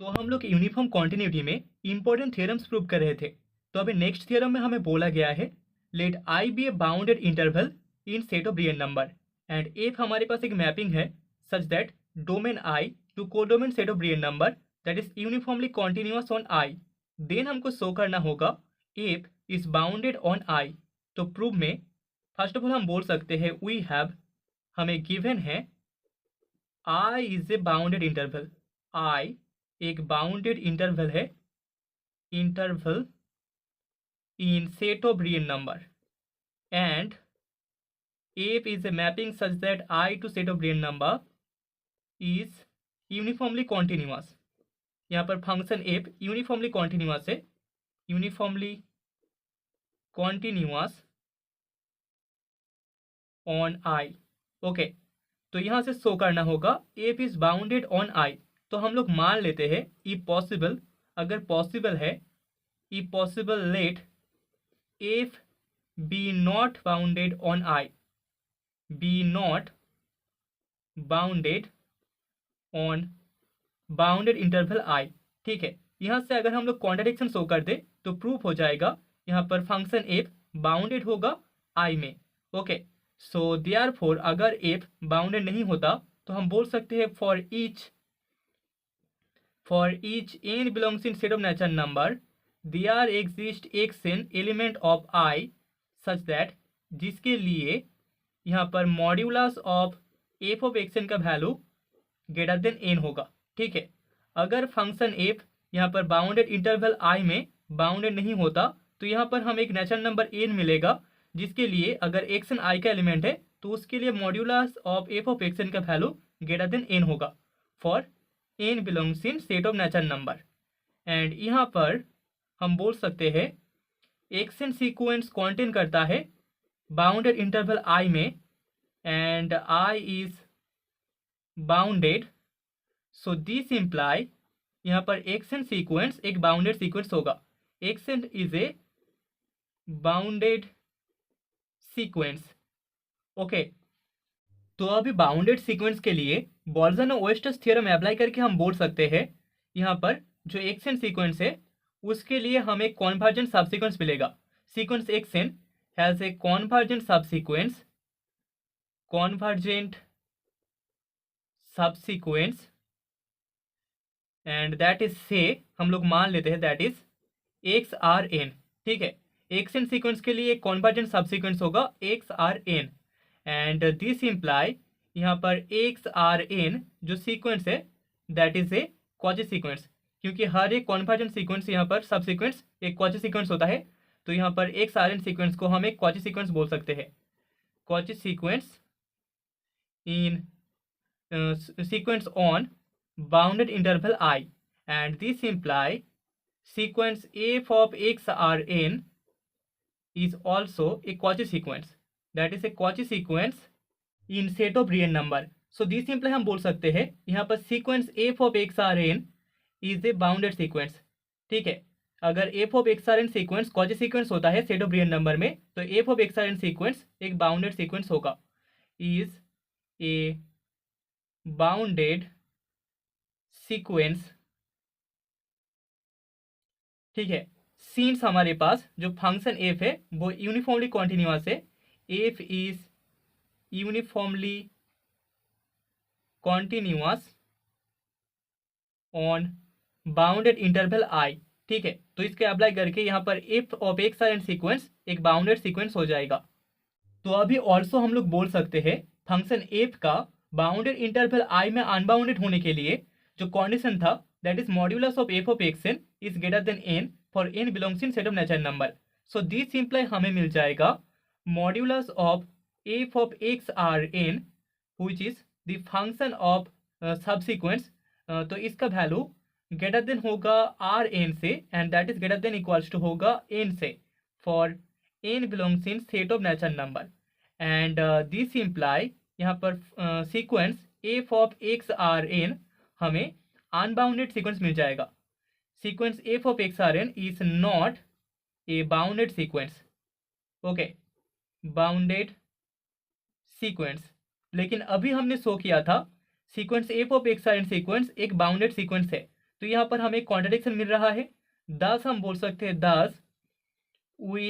तो हम लोग यूनिफॉर्म कॉन्टिन्यूटी में इंपॉर्टेंट थ्योरम्स प्रूव कर रहे थे। तो अभी नेक्स्ट थ्योरम में हमें बोला गया है let I be a bounded interval in set of real number and if हमारे पास एक मैपिंग है such that domain I to codomain set of real number that is uniformly continuous on I, then हमको show करना होगा if is bounded on I. तो prove में first of all हम बोल सकते हैं वी हैव, हमें गिवन है I is a bounded interval. आई एक बाउंडेड इंटरवल है, interval in set of real number and if is a mapping such that I to set of real number is uniformly continuous। यहाँ पर function f uniformly continuous है, uniformly continuous on i। Okay, तो यहाँ से show करना होगा f is bounded on i। तो हम लोग मान लेते हैं if पॉसिबल, अगर पॉसिबल है if possible let f be not bounded on i, be not bounded on bounded interval i। ठीक है, यहाँ से अगर हम लोग कॉन्ट्राडिक्शन शो कर दे तो प्रूफ हो जाएगा यहाँ पर फंक्शन f बाउंडेड होगा i में। ओके, सो देयरफॉर अगर f बाउंडेड नहीं होता तो हम बोल सकते हैं for each n belongs in set of natural number there exist xn element of i such that, जिसके लिए यहाँ पर modulus of F of X N का वैल्यू ग्रेटर देन एन होगा। ठीक है, अगर फंक्शन एफ यहाँ पर बाउंडेड इंटरवल आई में बाउंडेड नहीं होता तो यहाँ पर हमें एक नेचुरल नंबर एन मिलेगा, जिसके लिए अगर एक्स एन आई का एलिमेंट है तो उसके लिए modulus of F of X N का वैल्यू ग्रेटर देन एन होगा for N belongs in set of natural number. And यहाँ पर हम बोल सकते हैं एक्स एन सीक्वेंस कॉन्टेन करता है बाउंडेड इंटरवल आई में and I is bounded, so this imply यहाँ पर एक्सन सीक्वेंस एक बाउंडेड सीक्वेंस होगा। Action is a bounded sequence. Okay, तो अभी बाउंडेड सीक्वेंस के लिए बॉल्जन और ओएस्टर्स थ्योरम अप्लाई करके हम बोल सकते हैं यहाँ पर जो एक्सन सीक्वेंस है उसके लिए हमें कॉन्वर्जेंट सब सीक्वेंस मिलेगा। Sequence action has a convergent subsequence and that is say हम लोग मान लेते हैं that is XRN। ठीक है, XN सीक्वेंस के लिए कॉन्वर्जेंट सबसीक्वेंस होगा XRN एंड दिस इम्प्लाई यहाँ पर XRN जो सीक्वेंस है that is a Cauchy sequence, क्योंकि हर एक कॉन्वर्जेंट सीक्वेंस यहाँ पर सबसीक्वेंस एक क्वाजी सीक्वेंस होता है। तो यहाँ पर एक्स आर एन सीक्वेंस को हम एक क्वाजी सीक्वेंस बोल सकते हैं। Cauchy sequence in sequence on bounded interval I and this imply sequence F of X R N is also a Cauchy sequence, that is a Cauchy sequence in set of real number. So this imply हम बोल सकते हैं यहाँ पर sequence F of X R N is a bounded sequence. ठीक है, अगर F of X R N sequence Cauchy sequence होता है सेट ऑफ रियल नंबर में तो F of X R N sequence एक बाउंडेड सीक्वेंस होगा, इज ए बाउंडेड सीक्वेंस। ठीक है, सिंस हमारे पास जो फंक्शन एफ है वो यूनिफॉर्मली कॉन्टिन्यूअस है, F is uniformly continuous on bounded interval I. ठीक है, तो इसके अप्लाई करके यहाँ पर F of X R N sequence एक बाउंडेड सीक्वेंस हो जाएगा। तो अभी ऑल्सो हम लोग बोल सकते हैं फंक्शन एफ का बाउंडेड इंटरवल आई में अनबाउंडेड होने के लिए जो कंडीशन था that is modulus of F of X N is greater than N for N belongs in set of natural number. So this imply हमें मिल जाएगा modulus of F of X R N which is the function of subsequence. तो इसका value greater than होगा R N से and that is greater then equals to होगा N से for N belongs in set of natural number and this imply यहाँ पर sequence F of X R N हमें unbounded sequence मिल जाएगा। Sequence F of X R N is not a bounded sequence. Okay, bounded sequence, लेकिन अभी हमने show किया था sequence F of X R N sequence एक बाउंडेड सीक्वेंस है। तो यहाँ पर हमें कॉन्ट्रडिक्शन मिल रहा है, दस हम बोल सकते हैं दस we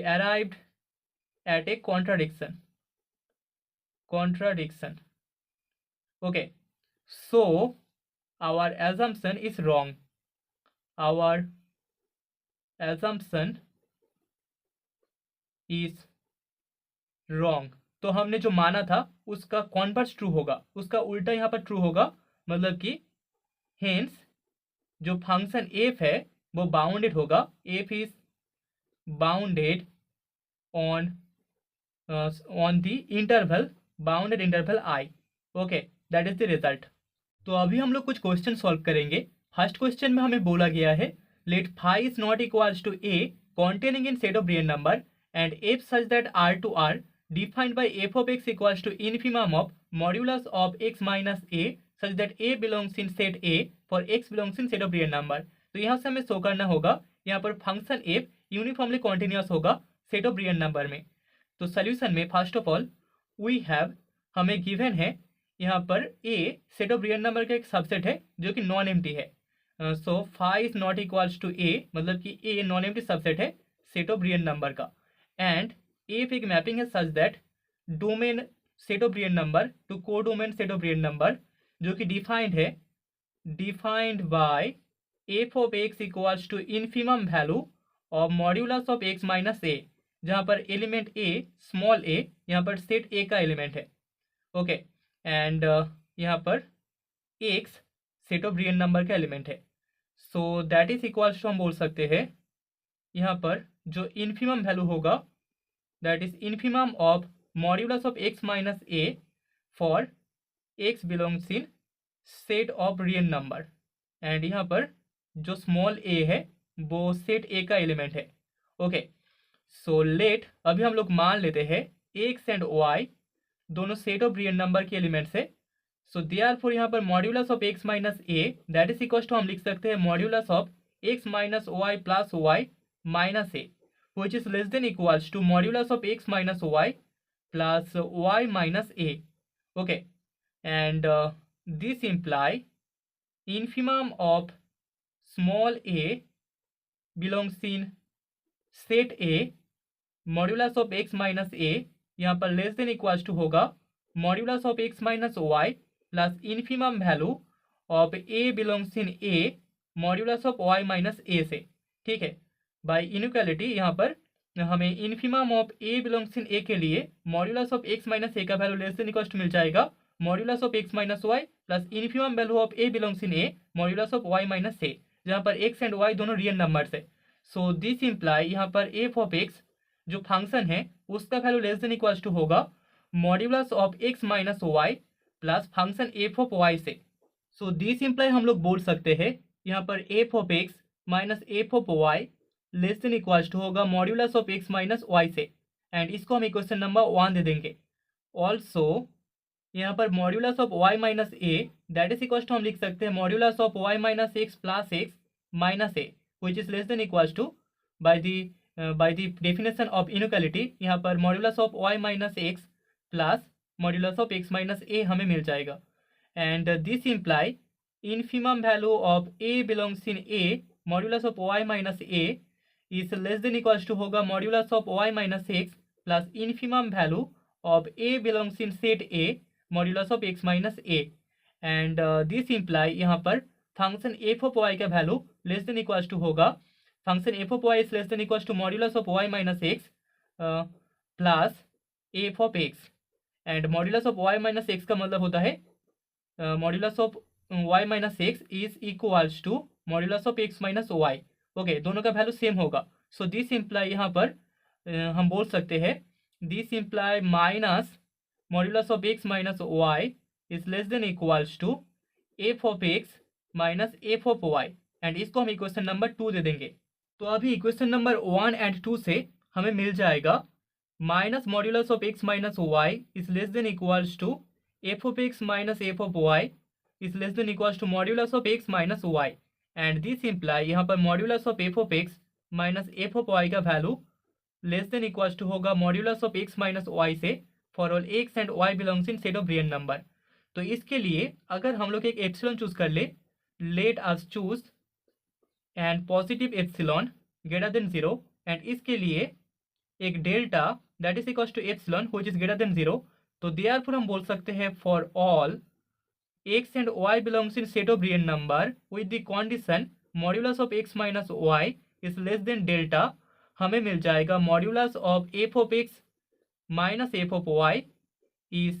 arrived at a contradiction. Okay, so our assumption is wrong. Our assumption is wrong. तो हमने जो माना था उसका कॉन्वर्स ट्रू होगा, उसका उल्टा यहाँ पर ट्रू होगा, मतलब कि हेंस जो फंक्शन एफ है वो बाउंडेड होगा, F is bounded on the interval, bounded interval I. Okay, that is the result. तो अभी हम लोग कुछ क्वेश्चन सॉल्व करेंगे. फर्स्ट क्वेश्चन में हमें बोला गया है let phi is not equals to A containing in set of real number and F such that R to R defined by F of X equals to infimum of modulus of x minus A such that A belongs in set A for X belongs in set of real number. तो यहाँ से हमें show करना होगा यहाँ पर function F uniformly continuous होगा set of real number में. तो सोल्यूशन में first of all we have, हमें गिवन है यहाँ पर A set of real number का एक सबसेट है जो कि नॉन एम्प्टी है. So phi is not equals to A, मतलब कि ए नॉन एम्प्टी सबसेट है सेट ऑफ रियल नंबर का. एंड एफ एक मैपिंग है such that domain set of real number to को domain set of real number जो कि defined है, defined by F of X equals to infimum value of modulus of x minus A, जहाँ पर element ए small ए यहाँ पर set ए का element है. ओके, एंड यहाँ पर X set of real number का एलिमेंट है. So that is equals to हम बोल सकते हैं यहाँ पर जो इनफिमम वैल्यू होगा that is infimum of modulus of x minus A for X belongs in set of real number. And यहाँ पर जो स्मॉल ए है वो सेट ए का एलिमेंट है. ओके, सो लेट, अभी हम लोग मान लेते हैं एक्स एंड वाई दोनों सेट ऑफ रियल नंबर के एलिमेंट्स है. सो देयरफॉर यहाँ पर modulus of x minus A that is equal to हम लिख सकते हैं modulus of x minus Y plus Y minus A which is less than equals to modulus of x minus Y plus Y minus A. Okay, and this imply infimum of small A belongs in set A, modulus of x minus A यहाँ पर less than equals to होगा modulus of x minus Y plus infimum value of A belongs in A modulus of Y minus A से. ठीक है, by inequality यहाँ पर हमें infimum of A belongs in A के लिए modulus of x minus A का value less than equals to मिल जाएगा modulus of x minus Y plus infimum value of A belongs in A modulus of Y minus A, जहाँ पर X and Y दोनों real numbers है. So this imply यहाँ पर F of X जो function है उसका value less than equals to होगा modulus of x minus Y plus function F of Y से. सो दिस इम्प्लाई हम लोग बोल सकते हैं यहाँ पर F of x minus F of Y less than equals to होगा modulus of x minus Y से. एंड इसको हम इक्वेशन नंबर 1 दे देंगे. ऑल्सो यहाँ पर modulus of Y minus A that is equals to हम लिख सकते हैं modulus of Y minus x plus X minus A which is less than equals to by the definition of inequality यहाँ पर modulus of Y minus x plus modulus of x minus A हमें मिल जाएगा. And this imply infimum value of A belongs in A modulus of Y minus A is less than equals to होगा modulus of Y minus x plus infimum value of A belongs in set A modulus of x minus a. And this imply यहाँ पर function F of y का value less than equals to होगा function F of y is less than equals to modulus of Y minus x plus f of x. And modulus of Y minus x का मतलब होता है modulus of Y minus X is equals to modulus of x minus Y. Okay, दोनों का value same होगा. सो this imply यहाँ पर हम बोल सकते हैं this imply minus modulus of x minus Y is less than equals to F of x minus F of Y. And इसको हम इक्वेशन नंबर 2 दे देंगे. तो अभी इक्वेशन नंबर 1 एंड 2 से हमें मिल जाएगा minus modulus of x minus Y is less than equals to F of x minus F of y is less than equals to modulus of x minus y. And this imply यहाँ पर modulus of F of x minus F of y का value less than equals to होगा modulus of x minus Y से for all x and y belongs in set of real number. तो इसके लिए अगर हम लोग एक एप्सिलॉन चूज कर ले, let us choose and positive epsilon greater than 0, and इसके लिए एक delta that is equal to epsilon which is greater than 0, तो देयरफॉर हम बोल सकते हैं for all x and y belongs in set of real number with the condition modulus of x minus y is less than delta, हमें मिल जाएगा modulus of f of x minus f of y is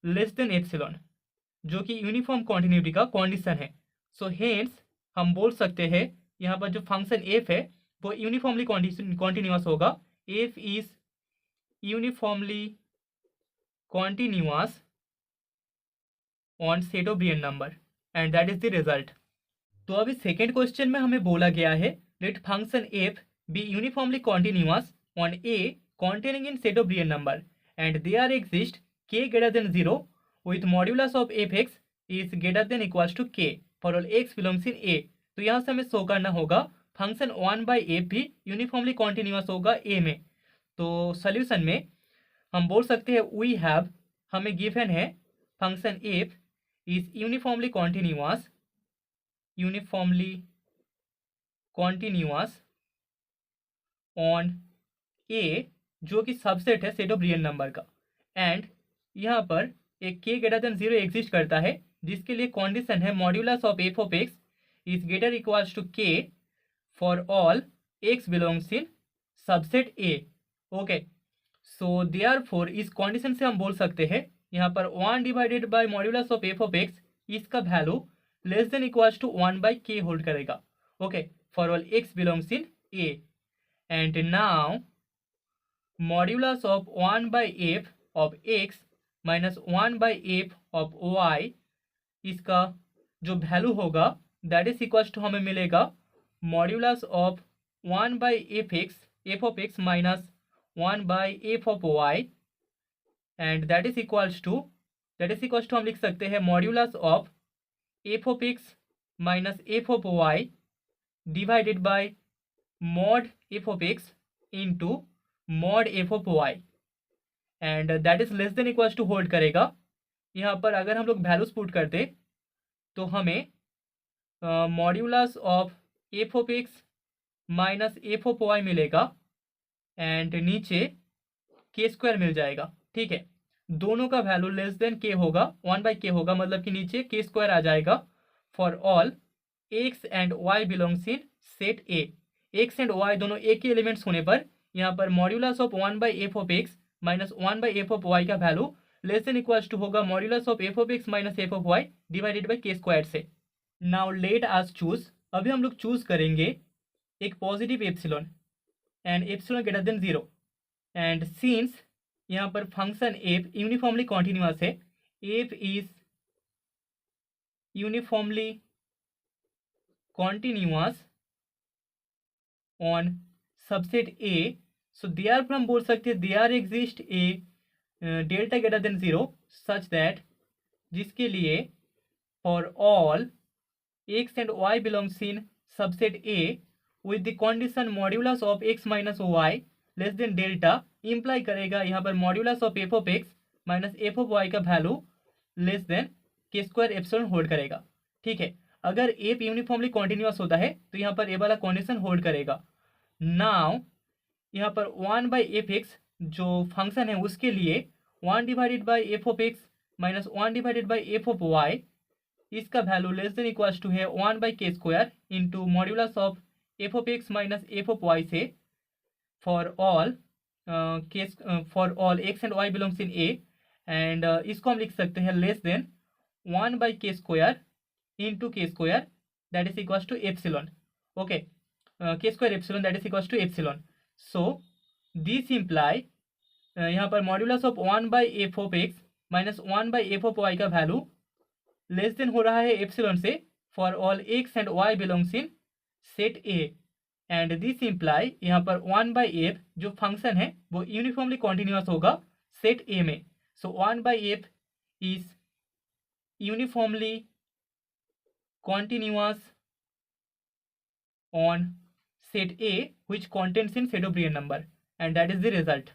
less than epsilon, जो कि uniform continuity का condition है. So hence हम बोल सकते हैं यहाँ पर जो फंक्शन f है वो यूनिफॉर्मली कॉन्टिन्यूअस होगा. f is uniformly continuous on set of real number and that is the result. तो अभी सेकेंड क्वेश्चन में हमें बोला गया है let function f be uniformly continuous on a containing in set of real number and there exist k greater than 0 with modulus of fx is greater than equals to k for all x belongs in a. तो यहाँ से हमें show करना होगा function 1/f भी uniformly continuous होगा a में. तो सोल्यूशन में हम बोल सकते हैं वी हैव, हमें गिवन है function f is uniformly continuous on a, जो कि सबसेट है सेट ऑफ रियल नंबर का, एंड यहाँ पर एक k ग्रेटर देन 0 एग्जिस्ट करता है जिसके लिए कंडीशन है modulus of f of x is greater equals to k for all x belongs in subset a. Okay, so therefore इस कंडीशन से हम बोल सकते हैं यहाँ पर 1 divided by modulus of f of x इसका value less than equals to 1/k hold करेगा. Okay, for all x belongs in a, and now modulus of 1/f of x minus 1/f of y इसका जो value होगा that is equals to हमें मिलेगा modulus of 1/f of x minus 1/f of y, and that is equals to हम लिख सकते हैं modulus of f of x minus f of y divided by mod f of x into mod f of y, and that is less than equals to hold करेगा. यहाँ पर अगर हम लोग वैल्यूज पुट करते तो हमें modulus of f of x minus f of y मिलेगा एंड नीचे k² मिल जाएगा. ठीक है, दोनों का वैल्यू लेस देन k होगा, 1/k होगा, मतलब कि नीचे k² आ जाएगा for all x and y belongs in set a. x and y दोनों एक ही एलिमेंट्स होने पर यहाँ पर modulus of 1/f of x minus 1/f of y का value less than equals to होगा modulus of f of x minus f of y divided by k² से. नाउ लेट अस चूज, अभी हम लोग चूज करेंगे एक positive epsilon and epsilon greater than 0, and since यहाँ पर फंक्शन f यूनिफॉर्मली कॉन्टिन्यूअस है, f is uniformly continuous on subset a, so therefore हम बोल सकते हैं there exist a delta greater than 0 such that जिसके लिए for all x and y belongs in subset a with the condition modulus of x minus y less than delta, imply करेगा यहाँ पर modulus of f of x minus f of y का value less then k² epsilon hold करेगा. ठीक है, अगर f uniformly continuous होता है तो यहाँ पर ए वाला कंडीशन होल्ड करेगा. नाउ यहाँ पर 1/fx जो फंक्शन है उसके लिए 1 divided by f of x minus 1 divided by f of y इसका value less than equals to है 1/k² into modulus of f of x minus f of y से for all x and y belongs in a, and इसको हम लिख सकते हैं less than 1/k² into k² that is equals to epsilon. Okay, k² epsilon that is equals to epsilon. So this imply यहाँ पर modulus of 1/f of x minus 1/f of y का value less then हो रहा है epsilon से for all x and y belongs in set a, and this imply यहाँ पर 1/f जो फंक्शन है वो यूनिफॉर्मली कॉन्टिन्यूअस होगा सेट a में. सो 1/f is uniformly continuous on set A which contains in set of real number, and that is the result.